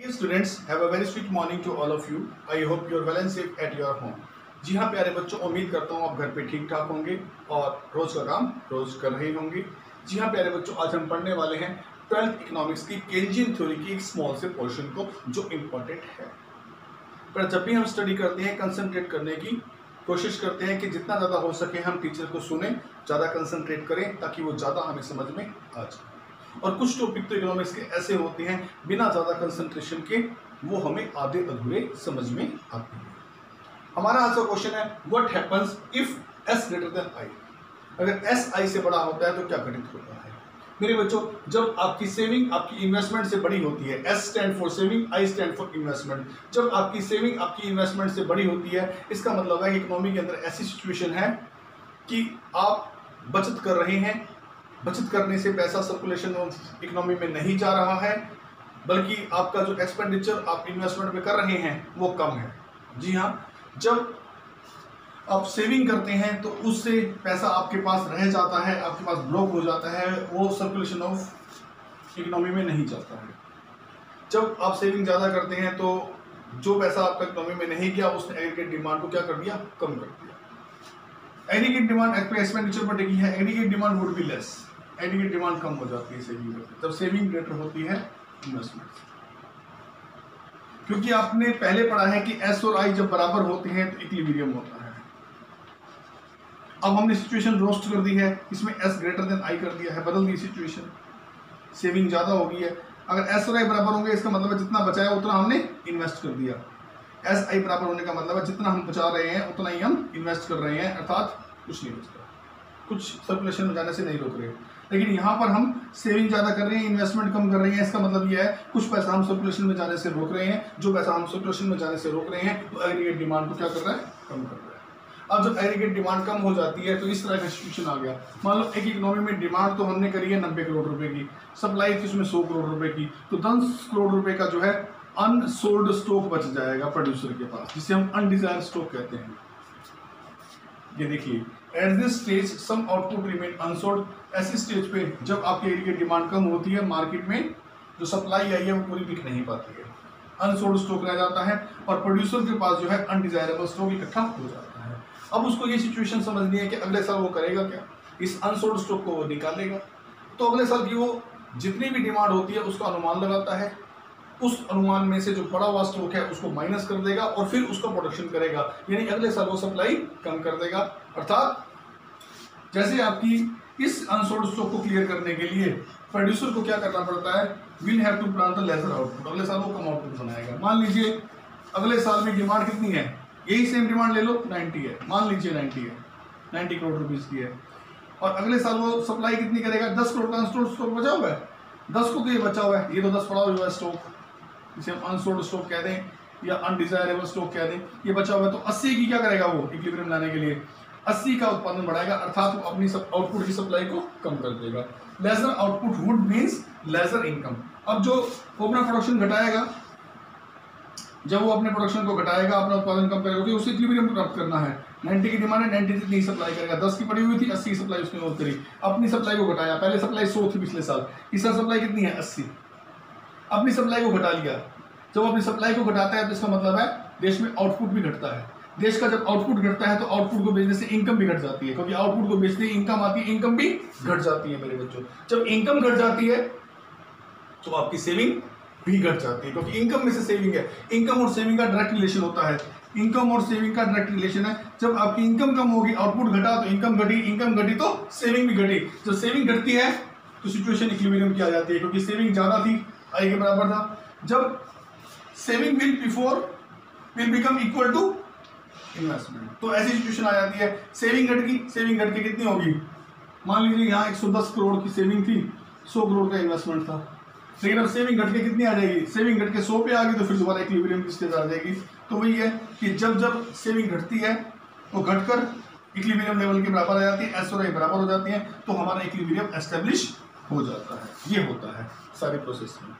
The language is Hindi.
Students, have a very sweet morning to all of you. I hope you are well and safe at your home. जी हाँ प्यारे बच्चों, उम्मीद करता हूँ आप घर पे ठीक ठाक होंगे और रोज का काम रोज कर रहे होंगे। जी हाँ प्यारे बच्चों, आज हम पढ़ने वाले हैं 12th इकोनॉमिक्स की केंजियन थ्योरी की एक स्मॉल से पोर्शन को जो इम्पोर्टेंट है। पर जब भी हम स्टडी करते हैं कंसंट्रेट करने की कोशिश करते हैं कि जितना ज़्यादा हो सके हम टीचर को सुने, ज़्यादा कंसंट्रेट करें ताकि वो ज़्यादा हमें समझ में आ जाए। और कुछ टॉपिक तो इकोनॉमिक्स के ऐसे होते हैं बिना ज़्यादा कंसंट्रेशन के वो हमें आधे अधूरे समझ में आते हैं। हमारा आज का क्वेश्चन है what happens if S greater than I. अगर एस आई से बड़ा होता है तो क्या घटित होता है। मेरे बच्चों, जब आपकी सेविंग आपकी इन्वेस्टमेंट से बड़ी होती है, S stand for saving, I stand for investment, जब आपकी सेविंग आपकी इन्वेस्टमेंट से बड़ी होती है इसका मतलब है कि इकोनॉमी के अंदर ऐसी सिचुएशन है कि आप बचत कर रहे हैं, बचत करने से पैसा सर्कुलेशन इकोनॉमी में नहीं जा रहा है बल्कि आपका जो एक्सपेंडिचर आप इन्वेस्टमेंट में कर रहे हैं वो कम है। जी हाँ, जब आप सेविंग करते हैं तो उससे पैसा आपके पास रह जाता है, आपके पास ब्लॉक हो जाता है, वो सर्कुलेशन ऑफ इकोनॉमी में नहीं जाता है। जब आप सेविंग ज़्यादा करते हैं तो जो पैसा आपका इकोनॉमी में नहीं गया उसने एग्रीगेट डिमांड को क्या कर दिया, कम कर दिया। एग्रीगेट डिमांड एक्सपेंडिचर पर टिकी है, aggregate demand would be less, aggregate demand कम हो जाती है सेविंग करते जब सेविंग ग्रेटर होती है इन्वेस्टमेंट। क्योंकि आपने पहले पढ़ा है कि एस और आई जब बराबर होते हैं तो इक्विलिब्रियम होता है। अब हमने सिचुएशन रोस्ट कर दी है, इसमें एस ग्रेटर देन आई कर दिया है, बदल दी सिचुएशन, सेविंग ज्यादा हो गई है। अगर एस और आई बराबर होंगे इसका मतलब है जितना बचाया उतना हमने इन्वेस्ट कर दिया। एस आई बराबर होने का मतलब है जितना हम बचा रहे हैं उतना ही हम इन्वेस्ट कर रहे हैं, अर्थात कुछ नहीं बचता, कुछ सर्कुलेशन में जाने से नहीं रोक रहे। लेकिन यहाँ पर हम सेविंग ज़्यादा कर रहे हैं, इन्वेस्टमेंट कम कर रहे हैं, इसका मतलब यह है कुछ पैसा हम सर्कुलेशन में जाने से रोक रहे हैं। जो पैसा हम सर्कुलेशन में जाने से रोक रहे हैं तो एग्रीगेट डिमांड को क्या कर रहा है, कम कर रहा है। अब जब एग्रीगेट डिमांड कम हो जाती है तो इस तरह का सिचुएशन आ गया। मान लो एक इकोनॉमी में डिमांड तो हमने करी है 90 करोड़ रुपए की, सप्लाई थी उसमें 100 करोड़ रुपए की, तो 10 करोड़ रुपए का जो है अनसोल्ड स्टॉक बच जाएगा प्रोड्यूसर के पास, जिसे हम अनडिजायर्ड स्टॉक कहते हैं। ये देखिए, at this stage some output remain unsold. ऐसी स्टेज पे जब आपकी एग्रीगेट डिमांड कम होती है, मार्केट में जो सप्लाई आई है वो पूरी बिक नहीं पाती है, अनसोल्ड स्टॉक रह जाता है और प्रोड्यूसर के पास जो है अनडिजायरेबल स्टॉक इकट्ठा हो जाता है। अब उसको ये सिचुएशन समझनी है कि अगले साल वो करेगा क्या, इस अनसोल्ड स्टॉक को वो निकाल लेगा। तो अगले साल की वो जितनी भी डिमांड होती है उसका अनुमान लगाता है, उस अनुमान में से जो पड़ा हुआ स्टॉक है उसको माइनस कर देगा और फिर उसका प्रोडक्शन करेगा, यानी अगले साल वो सप्लाई कम कर देगा। अर्थात जैसे आपकी इस अनसोल्ड स्टॉक को क्लियर करने के लिए प्रोड्यूसर को क्या करना पड़ता है, will have to plan the lesser output, अगले साल वो कम आउटपुट बनाएगा। मान लीजिए अगले साल में डिमांड कितनी है, यही सेम डिमांड ले लो 90 है, मान लीजिए 90 है, 90 करोड़ रुपीज की है, और अगले साल वो सप्लाई कितनी करेगा, 10 करोड़ का अनसोल्ड स्टॉक बचा हुआ है, 10 को तो ये बचा हुआ है, ये तो 10 पड़ा हुआ है स्टॉक, जिसे हम अनसोल्ड स्टॉक कह दें या अनडिजायरेबल स्टॉक कह दें, ये बचा हुआ है। तो 80 की क्या करेगा वो इक्विलिब्रियम लाने के लिए 80 का उत्पादन बढ़ाएगा, अर्थात वो अपनी आउटपुट की सप्लाई को कम कर देगा। Lesser output would means lesser income. अब जो वो अपना प्रोडक्शन घटाएगा, जब वो अपने प्रोडक्शन को घटाएगा, अपना उत्पादन कम करेगा, क्योंकि उसे इक्विलिब्रियम प्राप्त करना है। 90 की डिमांड है, 90 जितनी सप्लाई करेगा, 10 की पड़ी हुई थी, 80 की सप्लाई उसने और करी, अपनी सप्लाई को घटाया। पहले सप्लाई 100 थी पिछले साल, इस साल सप्लाई कितनी है 80, अपनी सप्लाई को घटा लिया। जब अपनी सप्लाई को घटाता है तो इसका मतलब है देश में आउटपुट भी घटता है। देश का जब आउटपुट घटता है तो आउटपुट को बेचने से इनकम भी घट जाती है, क्योंकि आउटपुट को बेचने इनकम आती है, इनकम भी घट जाती है मेरे बच्चों। जब इनकम घट जाती है तो आपकी सेविंग भी घट जाती है, क्योंकि इनकम में से सेविंग है। इनकम और सेविंग का डायरेक्ट रिलेशन होता है, इनकम और सेविंग का डायरेक्ट रिलेशन है। जब आपकी इनकम कम होगी, आउटपुट घटा तो इनकम घटी, इनकम घटी तो सेविंग भी घटी। जब सेविंग घटती है तो सिचुएशन इक्विलिब्रियम की आ जाती है, क्योंकि सेविंग ज्यादा थी, आई के बराबर था। जब saving will become equal to investment, तो ऐसी सिचुएशन आ जाती है। सेविंग घट गई, सेविंग घट के कितनी होगी, मान लीजिए यहाँ 110 करोड़ की सेविंग थी, 100 करोड़ का इन्वेस्टमेंट था, लेकिन अब सेविंग घट के कितनी आ जाएगी, सेविंग घट के 100 पे आ गई, तो फिर दोबारा इक्विलिब्रियम की स्टेज आ जाएगी। तो वही है कि जब जब सेविंग घटती है तो घटकर इक्विलिब्रियम लेवल के बराबर आ जाती है, एस और आई बराबर हो जाती है, तो हमारा इक्विलिब्रियम एस्टेब्लिश हो जाता है। ये होता है सारी प्रोसेस में।